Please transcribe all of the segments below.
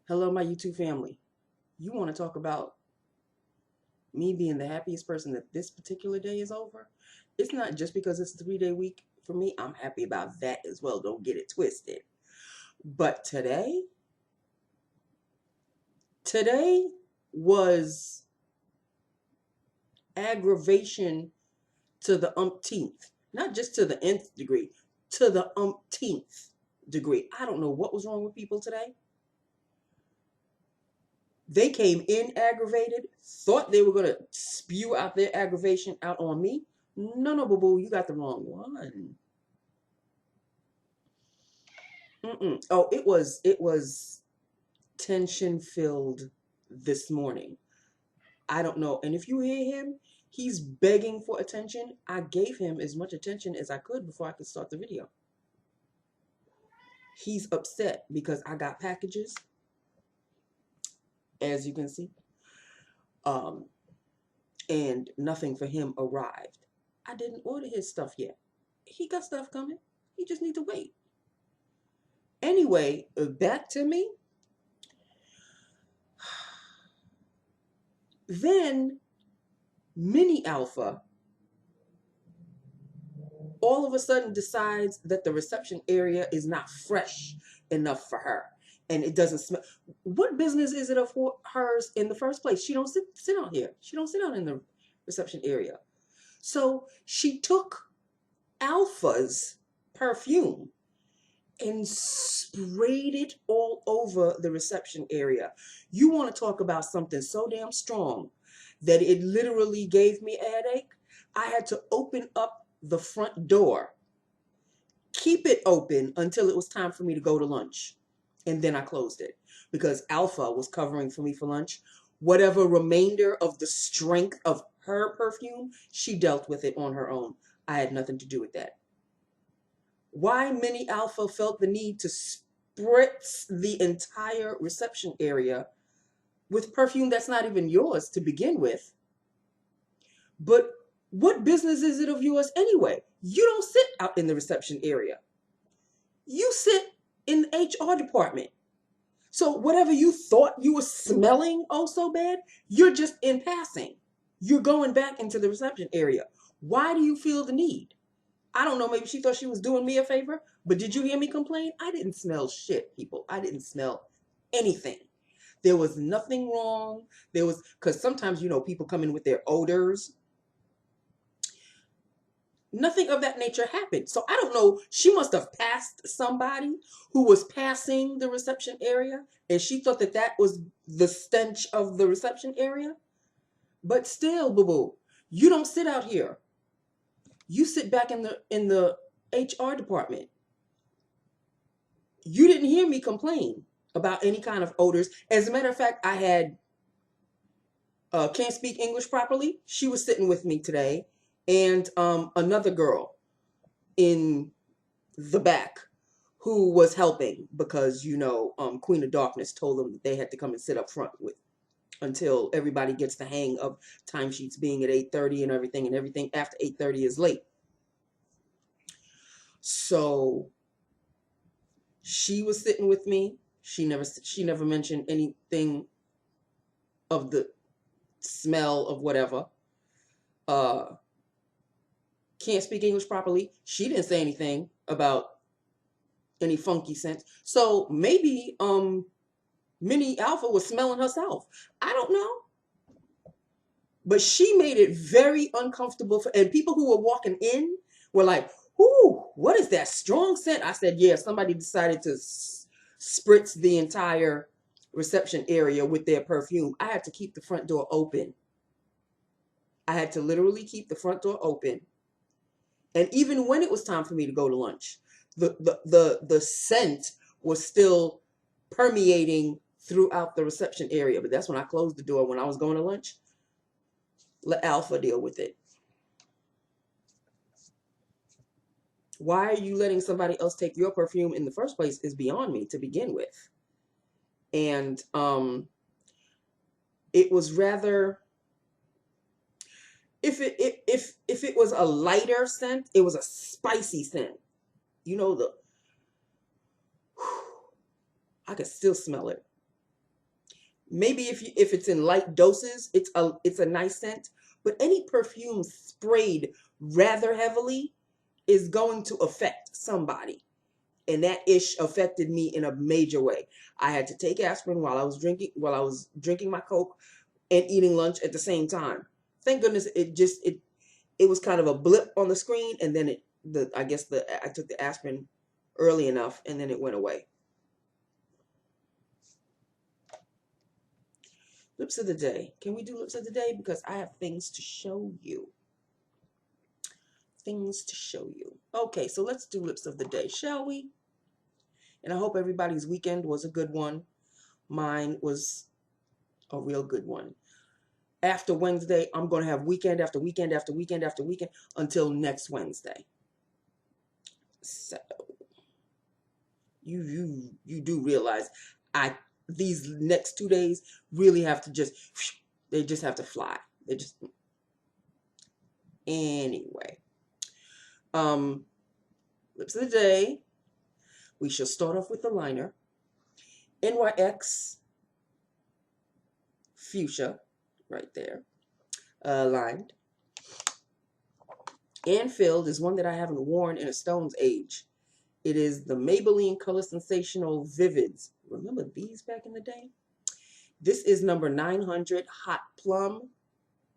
Hello, my YouTube family. You want to talk about me being the happiest person that this particular day is over? It's not just because it's a 3-day week for me. I'm happy about that as well. Don't get it twisted. But today was aggravation to the umpteenth, not just to the nth degree, to the umpteenth degree. I don't know what was wrong with people today. They came in aggravated, thought they were going to spew out their aggravation out on me. No, boo boo, you got the wrong one. Oh, it was tension filled this morning. I don't know. And if you hear him, he's begging for attention. I gave him as much attention as I could before I could start the video. He's upset because I got packages, as you can see. Um, and nothing for him arrived. I didn't order his stuff yet. He got stuff coming. He just need to wait. Anyway, back to me. Then Mini Alpha all of a sudden decides that the reception area is not fresh enough for her. And it doesn't smell. What business is it of hers in the first place? She don't sit out here. She don't sit out in the reception area. So she took Alpha's perfume and sprayed it all over the reception area. You want to talk about something so damn strong that it literally gave me a headache? I had to open up the front door, keep it open until it was time for me to go to lunch. And then I closed it because Alpha was covering for me for lunch. Whatever remainder of the strength of her perfume, she dealt with it on her own. I had nothing to do with that. Why Mini Alpha felt the need to spritz the entire reception area with perfume that's not even yours to begin with. But what business is it of yours anyway? You don't sit out in the reception area. You sit in the HR department. So whatever you thought you were smelling oh so bad, you're just in passing. You're going back into the reception area. Why do you feel the need? I don't know, maybe she thought she was doing me a favor, but did you hear me complain? I didn't smell shit, people. I didn't smell anything. There was nothing wrong. There was, because sometimes, people come in with their odors. Nothing of that nature happened. So I don't know. She must have passed somebody who was passing the reception area, and she thought that that was the stench of the reception area. But still, boo-boo, you don't sit out here. You sit back in the HR department. You didn't hear me complain about any kind of odors. As a matter of fact, I had can't speak English properly. She was sitting with me today, and another girl in the back who was helping because Queen of Darkness told them that they had to come and sit up front with until everybody gets the hang of timesheets being at 8:30 and everything after 8:30 is late. So she was sitting with me. She never mentioned anything of the smell of whatever. Can't speak English properly. She didn't say anything about any funky scent. So maybe Mini Alpha was smelling herself. I don't know. But she made it very uncomfortable and people who were walking in were like, "Ooh, what is that strong scent?" I said, "Yeah, somebody decided to spritz the entire reception area with their perfume." I had to keep the front door open. I had to literally keep the front door open. And even when it was time for me to go to lunch, the scent was still permeating throughout the reception area. But that's when I closed the door when I was going to lunch. Let Alpha deal with it. Why are you letting somebody else take your perfume in the first place is beyond me to begin with. And it was rather, if it was a lighter scent, it was a spicy scent. I could still smell it. Maybe if it's in light doses, it's a nice scent. But any perfume sprayed rather heavily is going to affect somebody. And that ish affected me in a major way. I had to take aspirin while I was drinking my Coke and eating lunch at the same time. Thank goodness it was kind of a blip on the screen, and then I took the aspirin early enough, and then it went away. Lips of the day. Can we do lips of the day? Because I have things to show you. Things to show you. Okay, so let's do lips of the day, shall we? And I hope everybody's weekend was a good one. Mine was a real good one. After Wednesday, I'm going to have weekend after weekend after weekend after weekend until next Wednesday. So you do realize these next 2 days really have to they just have to fly. They just anyway. Lips of the day. We shall start off with the liner. NYX Fuchsia, right there, lined. And filled is one that I haven't worn in a stone's age. It is the Maybelline Color Sensational Vivids. Remember these back in the day? This is number 900 Hot Plum,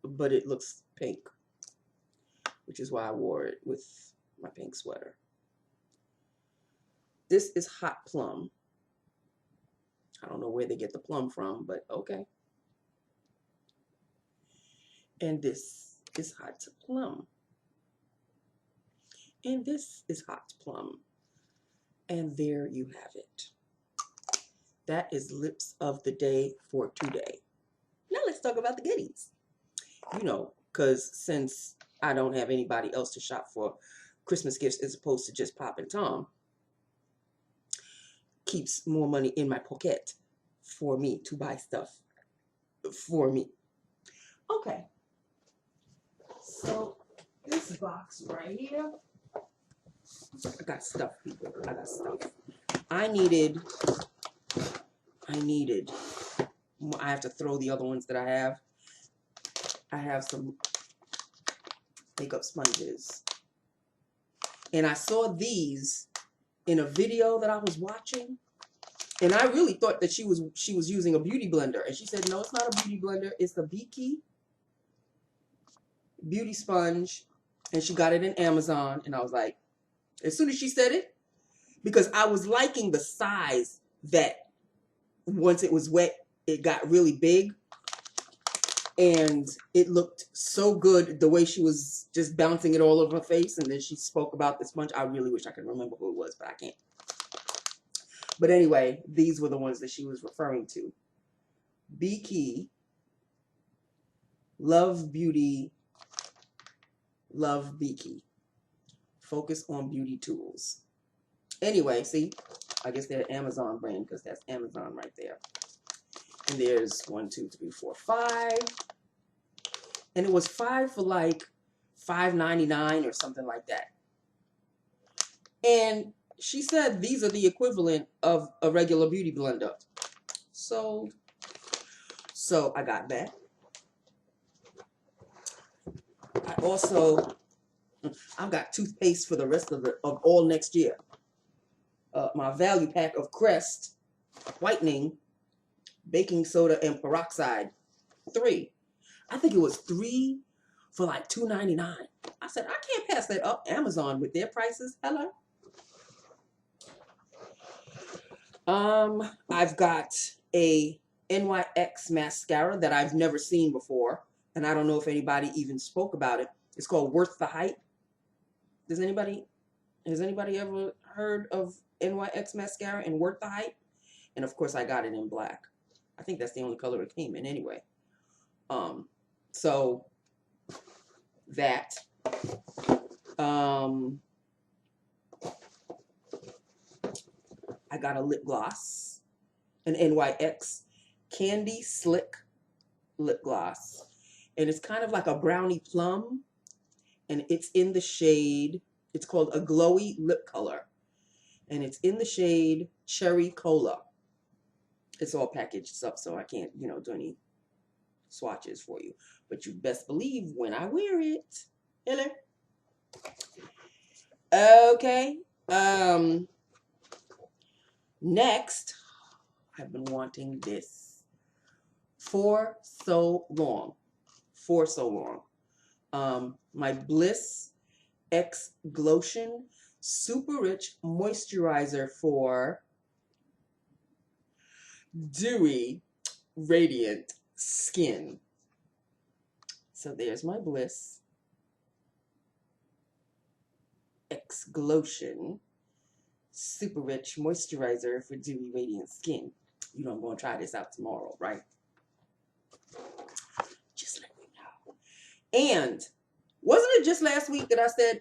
but it looks pink, which is why I wore it with my pink sweater. This is Hot Plum. I don't know where they get the plum from, but okay. And this is Hot Plum. And this is Hot Plum. And there you have it. That is lips of the day for today. Now let's talk about the goodies. You know, because since I don't have anybody else to shop for Christmas gifts as opposed to just Pop and Tom, keeps more money in my pocket for me to buy stuff for me. Okay. So this box right here, I got stuff, people. I got stuff. I have to throw the other ones that I have. I have some makeup sponges. And I saw these in a video that I was watching. And I really thought that she was using a beauty blender. And she said, no, it's not a beauty blender. It's the Beaky beauty sponge. And she got it in Amazon. And I was like, as soon as she said it, because I was liking the size that once it was wet, it got really big. And it looked so good the way she was just bouncing it all over her face. And then she spoke about the sponge. I really wish I could remember who it was, but I can't. But anyway, these were the ones that she was referring to. Beaky, Love Beauty, Love Beaky. Focus on beauty tools. Anyway, see, I guess they're Amazon brand because that's Amazon right there. And there's 1, 2, 3, 4, 5. And it was 5 for like $5.99 or something like that. And she said these are the equivalent of a regular beauty blender. So I got that. I've got toothpaste for the rest of all next year. My value pack of Crest whitening, baking soda, and peroxide. 3. I think it was 3 for like $2.99. I said, I can't pass that up. Amazon with their prices. Hello. I've got a NYX mascara that I've never seen before. And I don't know if anybody even spoke about it. It's called Worth the Hype. Has anybody ever heard of NYX mascara and Worth the Hype? And of course I got it in black. I think that's the only color it came in anyway. So that, I got a lip gloss, an NYX Candy Slick lip gloss. And it's kind of like a brownie plum. And it's in the shade, it's called a glowy lip color. And it's in the shade Cherry Cola. It's all packaged up, so I can't, you know, do any swatches for you. But you best believe when I wear it. Hello. Okay. Next, I've been wanting this for so long. For so long. My Bliss X Glotion Super Rich Moisturizer for Dewy Radiant Skin. So there's my Bliss X Glotion Super Rich Moisturizer for Dewy Radiant Skin. You know I'm going to try this out tomorrow, right? Just let me know. And wasn't it just last week that I said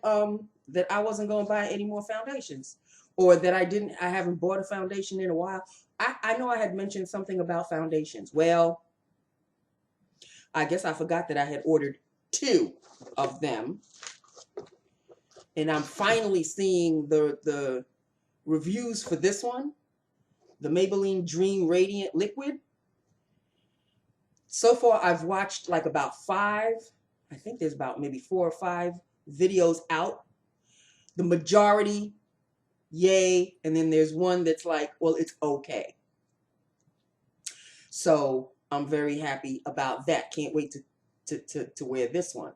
that I wasn't going to buy any more foundations, or that I haven't bought a foundation in a while? I know I had mentioned something about foundations. Well, I guess I forgot that I had ordered 2 of them, and I'm finally seeing the reviews for this one, the Maybelline Dream Radiant Liquid. So far, I've watched like about 5. I think there's about maybe 4 or 5 videos out. The majority, yay, and then there's one that's like, well, it's okay. So I'm very happy about that. Can't wait to wear this one.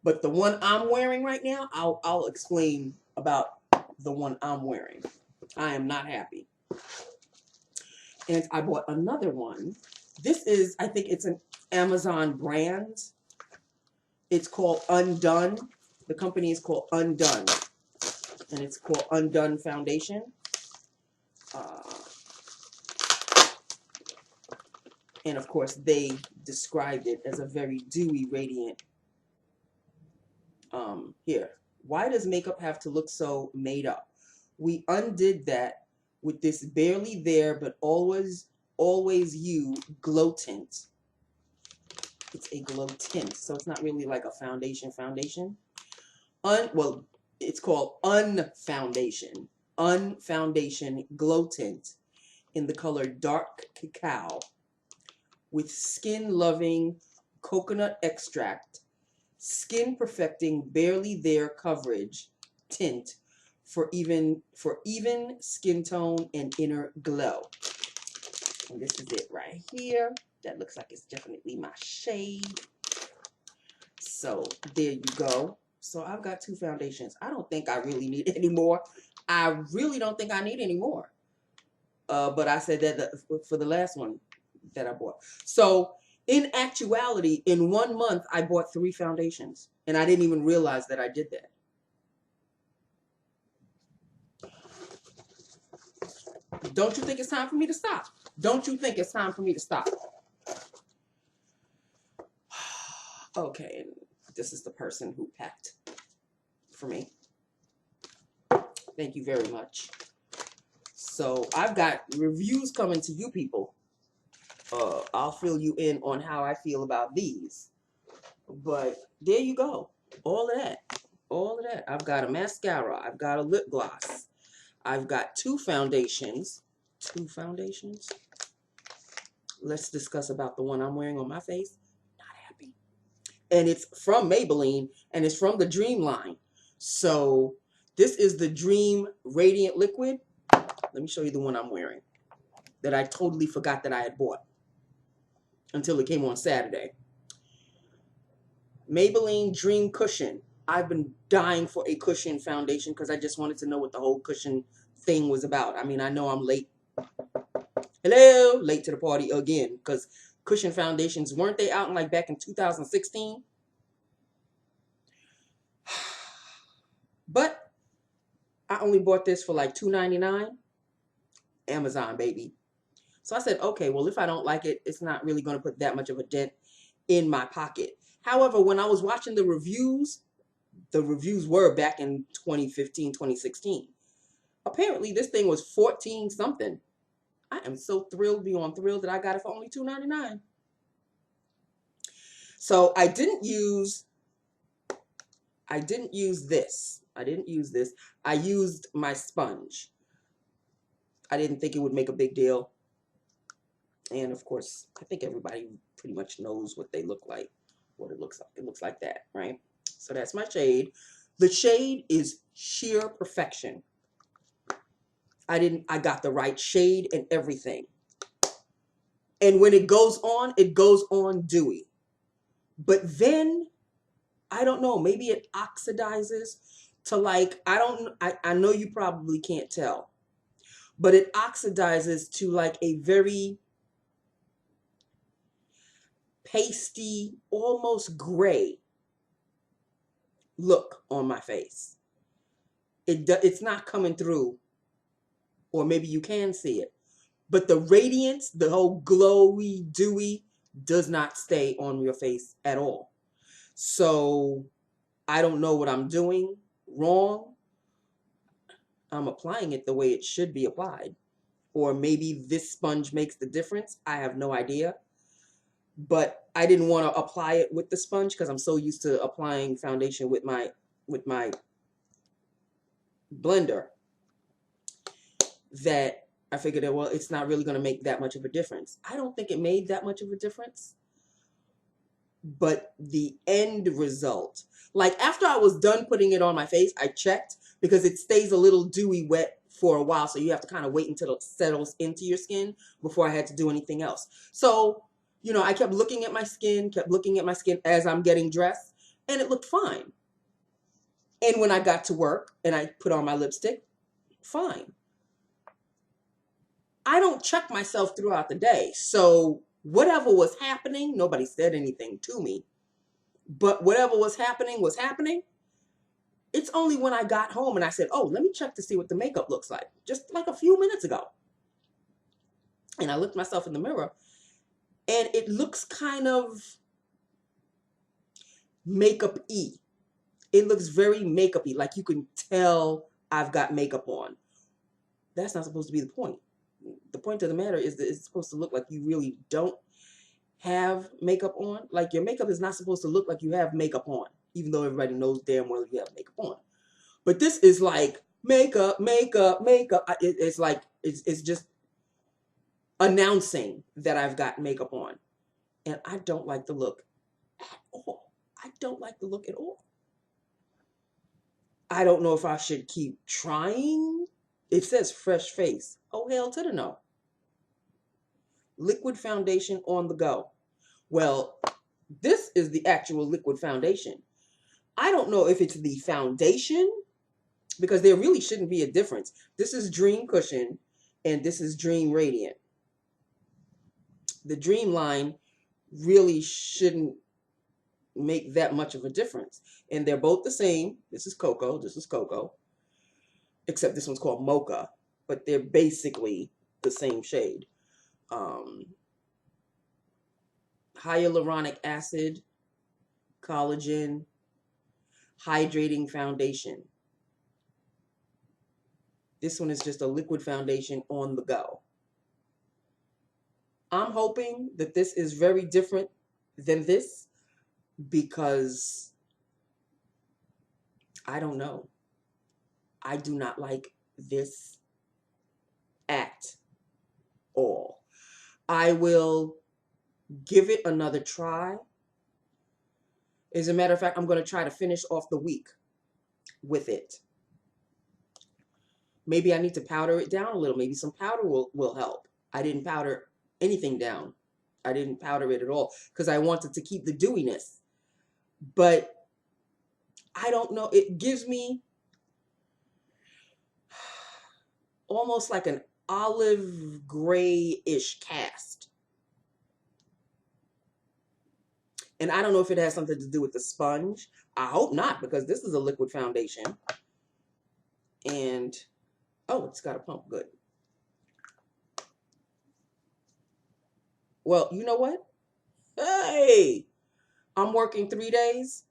But the one I'm wearing right now, I'll explain about the one I'm wearing. I am not happy. And I bought another one. This is, I think it's an Amazon brand. It's called Undone. The company is called Undone. And it's called Undone Foundation. And of course, they described it as a very dewy, radiant. Here. Why does makeup have to look so made up? We undid that with this barely there, but always you glow tint. It's a glow tint, so it's not really like a foundation. Well, it's called Unfoundation. Unfoundation glow tint in the color dark cacao with skin loving coconut extract, skin perfecting barely there coverage tint for even skin tone and inner glow. And this is it right here. That looks like it's definitely my shade. So there you go. So I've got 2 foundations. I don't think I really need any more. I really don't think I need any more. But I said that for the last one that I bought. So in actuality, in 1 month, I bought 3 foundations. And I didn't even realize that I did that. Don't you think it's time for me to stop? Don't you think it's time for me to stop? Okay, and this is the person who packed for me. Thank you very much. So I've got reviews coming to you people. I'll fill you in on how I feel about these. But there you go. All of that. All of that. I've got a mascara. I've got a lip gloss. I've got 2 foundations. 2 foundations. Let's discuss about the one I'm wearing on my face. Not happy. And it's from Maybelline, and it's from the Dream line. So this is the Dream Radiant Liquid. Let me show you the one I'm wearing that I totally forgot that I had bought until it came on Saturday. Maybelline Dream Cushion. I've been dying for a cushion foundation because I just wanted to know what the whole cushion thing was about. I mean, I know I'm late. Hello, late to the party again, because cushion foundations, weren't they out in like back in 2016? But I only bought this for like $2.99. Amazon, baby. So I said, okay, well, if I don't like it, it's not really going to put that much of a dent in my pocket. However, when I was watching the reviews were back in 2015, 2016. Apparently, this thing was 14 something. I am so thrilled beyond thrilled that I got it for only $2.99. So I didn't use this. I used my sponge. I didn't think it would make a big deal. And of course, I think everybody pretty much knows what they look like, what it looks like. It looks like that, right? So that's my shade. The shade is sheer perfection. I got the right shade and everything. And when it goes on dewy. But then, I don't know, maybe it oxidizes to like, I know you probably can't tell, but it oxidizes to like a very pasty, almost gray look on my face. It's not coming through, or maybe you can see it, but the radiance, the whole glowy, dewy, does not stay on your face at all. So I don't know what I'm doing wrong. I'm applying it the way it should be applied. Or maybe this sponge makes the difference. I have no idea. But I didn't want to apply it with the sponge because I'm so used to applying foundation with my blender that I figured that, well, it's not really going to make that much of a difference. I don't think it made that much of a difference. But the end result, like after I was done putting it on my face, I checked because it stays a little dewy wet for a while. So you have to kind of wait until it settles into your skin before I had to do anything else. So, you know, I kept looking at my skin, as I'm getting dressed, and it looked fine. And when I got to work and I put on my lipstick, fine. I don't check myself throughout the day. So whatever was happening, nobody said anything to me. But whatever was happening was happening. It's only when I got home and I said, oh, let me check to see what the makeup looks like. Just like a few minutes ago. And I looked myself in the mirror and it looks kind of makeup-y. It looks very makeup-y. Like you can tell I've got makeup on. That's not supposed to be the point. The point of the matter is that it's supposed to look like you really don't have makeup on. Like your makeup is not supposed to look like you have makeup on, even though everybody knows damn well you have makeup on. But this is like makeup, makeup, makeup. It's like, it's just announcing that I've got makeup on. And I don't like the look at all. I don't like the look at all. I don't know if I should keep trying. It says fresh face. Oh, hell to the no. Liquid foundation on the go. Well, this is the actual liquid foundation. I don't know if it's the foundation, because there really shouldn't be a difference. This is Dream Cushion and this is Dream Radiant. The Dream line really shouldn't make that much of a difference. And they're both the same. This is Cocoa, this is Cocoa. Except this one's called Mocha, but they're basically the same shade. Hyaluronic acid, collagen, hydrating foundation. This one is just a liquid foundation on the go. I'm hoping that this is very different than this because I don't know. I do not like this at all. I will give it another try. As a matter of fact, I'm going to try to finish off the week with it. Maybe I need to powder it down a little. Maybe some powder will help. I didn't powder anything down. I didn't powder it at all because I wanted to keep the dewiness. But I don't know. It gives me almost like an olive gray-ish cast. And I don't know if it has something to do with the sponge. I hope not, because this is a liquid foundation. And, oh, it's got a pump. Good. Well, you know what? Hey, I'm working 3 days.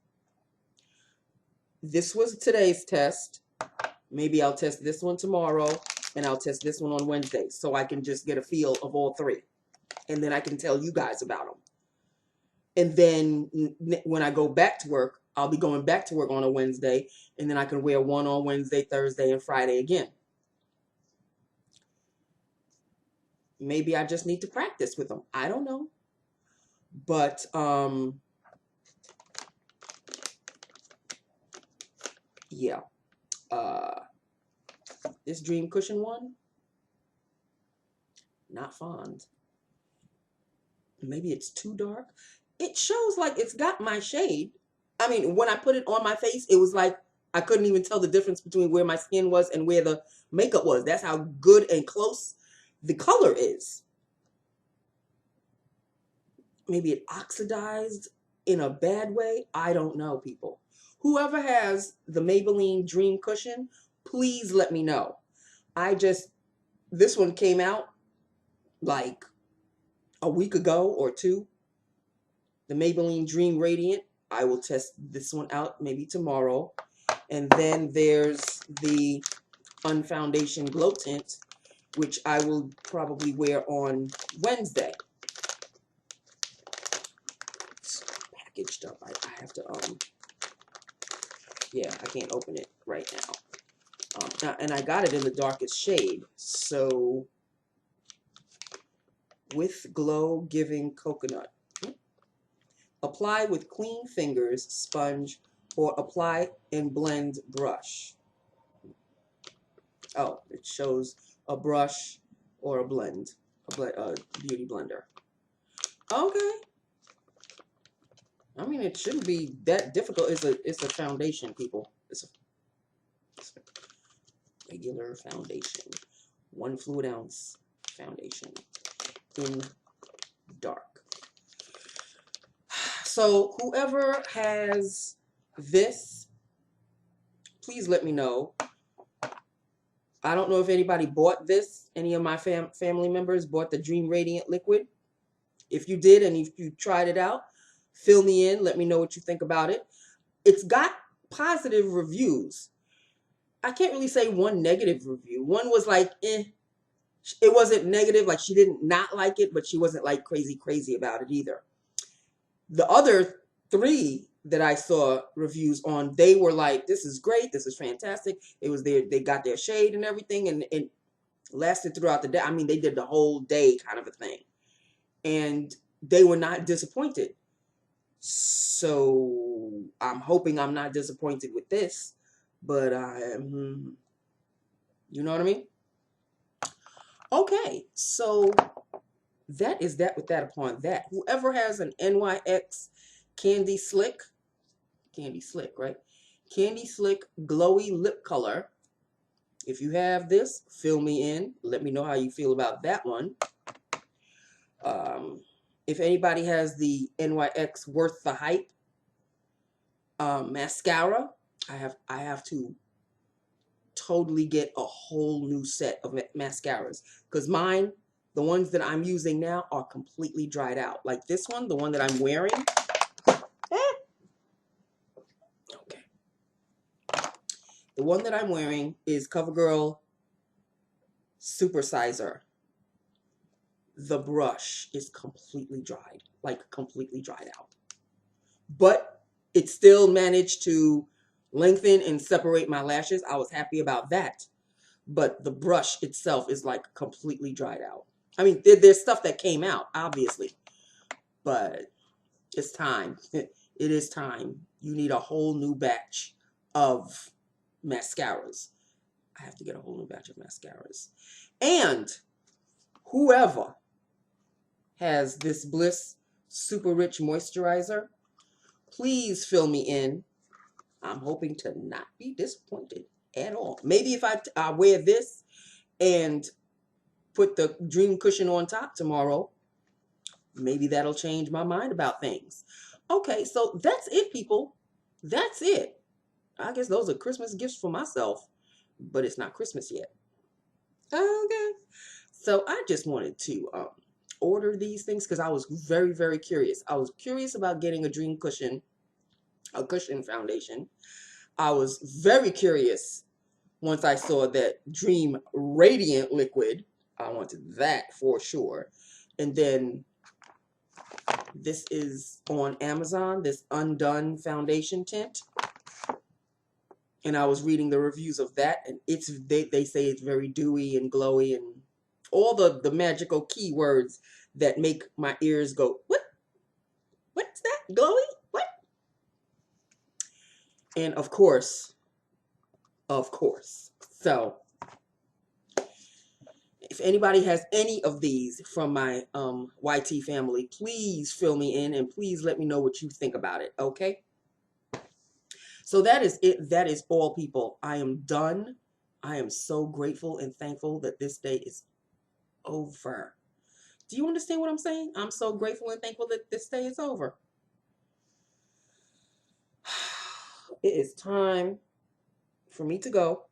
This was today's test. Maybe I'll test this one tomorrow, and I'll test this one on Wednesday, so I can just get a feel of all three. And then I can tell you guys about them. And then when I go back to work, I'll be going back to work on a Wednesday, and then I can wear one on Wednesday, Thursday, and Friday again. Maybe I just need to practice with them. I don't know. But yeah. This Dream Cushion one, not fond. Maybe it's too dark. It shows like it's got my shade. I mean, when I put it on my face, it was like I couldn't even tell the difference between where my skin was and where the makeup was. That's how good and close the color is. Maybe it oxidized in a bad way. I don't know, people. Whoever has the Maybelline Dream Cushion, please let me know. This one came out like a week ago or two. The Maybelline Dream Radiant. I will test this one out maybe tomorrow. And then there's the Unfoundation Glow Tint, which I will probably wear on Wednesday. It's packaged up. I have to, yeah, I can't open it right now. And I got it in the darkest shade. So, with Glow Giving Coconut. Apply with clean fingers, sponge, or apply and blend brush. Oh, it shows a brush or a blend, a beauty blender. Okay. I mean, it shouldn't be that difficult. It's a foundation, people. It's a regular foundation. 1 fluid ounce foundation in dark. So whoever has this, please let me know. I don't know if anybody bought this. Any of my family members bought the Dream Radiant Liquid. If you did and if you tried it out, fill me in. Let me know what you think about it. It's got positive reviews. I can't really say one negative review. One was like, eh. It wasn't negative. Like, she didn't not like it, but she wasn't like crazy about it either. The other 3 that I saw reviews on, they were like, this is great, this is fantastic. It was they got their shade and everything, and it lasted throughout the day. I mean, they did the whole day kind of a thing. And they were not disappointed. So I'm hoping I'm not disappointed with this, but you know what I mean? Okay, so that is that with that upon that. Whoever has an NYX Candy Slick, right? Candy Slick Glowy Lip Color. If you have this, fill me in. Let me know how you feel about that one. If anybody has the NYX Worth the Hype mascara, I have to totally get a whole new set of mascaras, because mine, the ones that I'm using now, are completely dried out. Like this one, the one that I'm wearing. Okay. The one that I'm wearing is CoverGirl Supersizer. The brush is completely dried, like completely dried out. But it still managed to lengthen and separate my lashes. I was happy about that. But the brush itself is like completely dried out. I mean, there's stuff that came out, obviously. But it's time. It is time. You need a whole new batch of mascaras. I have to get a whole new batch of mascaras. And whoever has this Bliss Super Rich Moisturizer, please fill me in. I'm hoping to not be disappointed at all. Maybe if I wear this and put the Dream Cushion on top tomorrow, maybe that'll change my mind about things. Okay, so that's it, people. That's it. I guess those are Christmas gifts for myself, but it's not Christmas yet. Okay. So I just wanted to order these things because I was very curious. I was curious about getting a Dream Cushion, a cushion foundation. I was very curious once I saw that Dream Radiant Liquid. I wanted that for sure. And then this is on Amazon, this Undone Foundation Tint. And I was reading the reviews of that, and they say it's very dewy and glowy, and All the magical keywords that make my ears go, what? What's that? Glowy? What? And of course. So if anybody has any of these from my YT family, please fill me in and please let me know what you think about it, okay? So that is it. That is all, people. I am done. I am so grateful and thankful that this day is over. Do you understand what I'm saying? I'm so grateful and thankful that this day is over. It is time for me to go.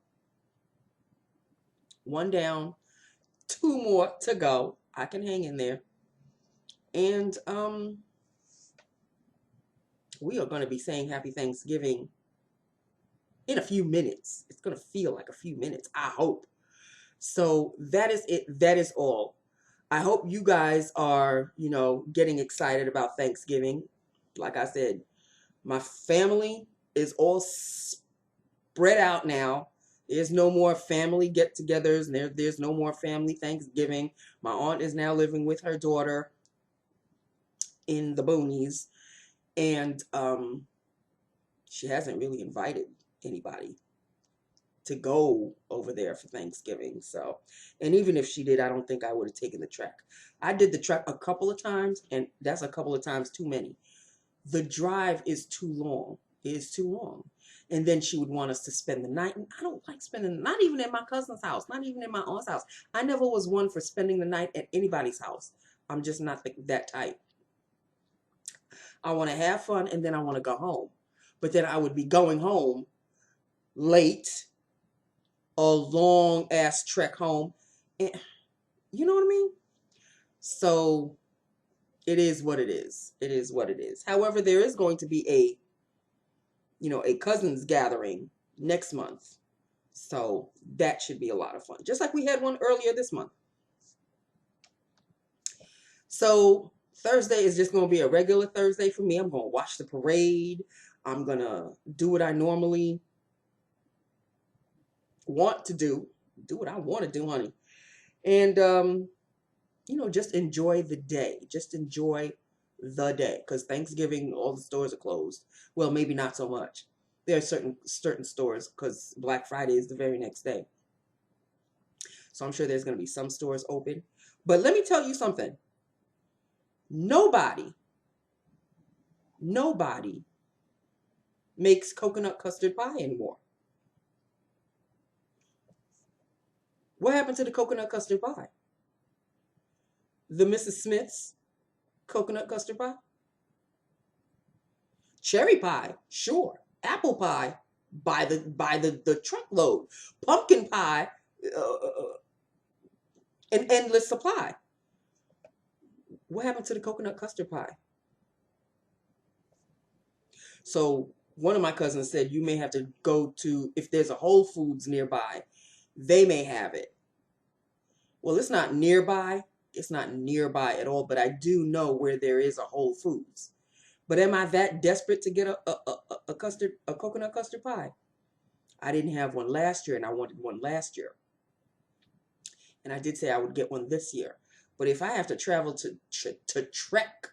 One down, two more to go. I can hang in there. And we are going to be saying Happy Thanksgiving in a few minutes. It's going to feel like a few minutes, I hope. So that is it. That is all. I hope you guys are, getting excited about Thanksgiving. Like I said, my family is all spread out now. There's no more family get-togethers. There's no more family Thanksgiving. My aunt is now living with her daughter in the boonies. And she hasn't really invited anybody to go over there for Thanksgiving. So, and even if she did, I don't think I would have taken the trek. I did the trek a couple of times, and that's a couple of times too many. The drive is too long. It is too long. And then she would want us to spend the night. And I don't like spending, not even at my cousin's house, not even in my aunt's house. I never was one for spending the night at anybody's house. I'm just not that type. I want to have fun, and then I want to go home. But then I would be going home late, a long ass trek home. And, you know what I mean? So it is what it is. It is what it is. However, there is going to be a cousins gathering next month. So that should be a lot of fun. Just like we had one earlier this month. So Thursday is just going to be a regular Thursday for me. I'm going to watch the parade. I'm going to do what I normally want to do. Do what I want to do, honey. And, just enjoy the day. Just enjoy the day. Because Thanksgiving, all the stores are closed. Well, maybe not so much. There are certain stores because Black Friday is the very next day. So I'm sure there's going to be some stores open. But let me tell you something. Nobody makes coconut custard pie anymore. What happened to the coconut custard pie? The Mrs. Smith's coconut custard pie? Cherry pie, sure. Apple pie, by the truckload. Pumpkin pie, an endless supply. What happened to the coconut custard pie? So one of my cousins said you may have to go to, if there's a Whole Foods nearby, they may have it. Well, it's not nearby. It's not nearby at all, but I do know where there is a Whole Foods. But am I that desperate to get a coconut custard pie? I didn't have one last year, and I wanted one last year. And I did say I would get one this year. But if I have to travel to trek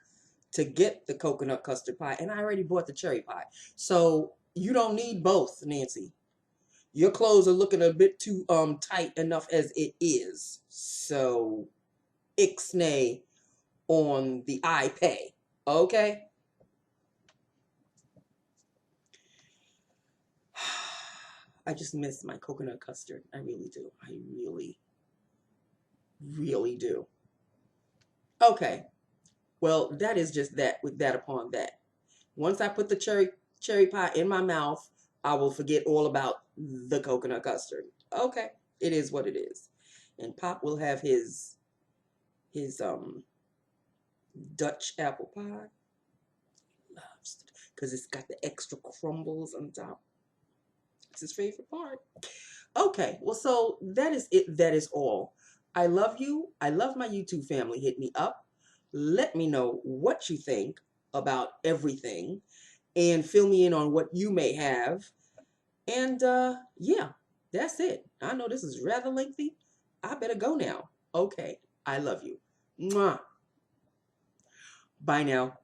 to get the coconut custard pie, and I already bought the cherry pie. So you don't need both, Nancy. Your clothes are looking a bit too tight enough as it is. So ixnay on the iPay. Okay? I just miss my coconut custard. I really do. I really, really do. Okay. Well, that is just that with that upon that. Once I put the cherry pie in my mouth, I will forget all about the coconut custard. Okay. It is what it is. And Pop will have his Dutch apple pie. Loves it because it's got the extra crumbles on top. It's his favorite part. Okay, well, so that is it. That is all. I love you. I love my YouTube family. Hit me up. Let me know what you think about everything and fill me in on what you may have. And yeah, that's it. I know this is rather lengthy. I better go now. Okay, I love you. Mwah. Bye now.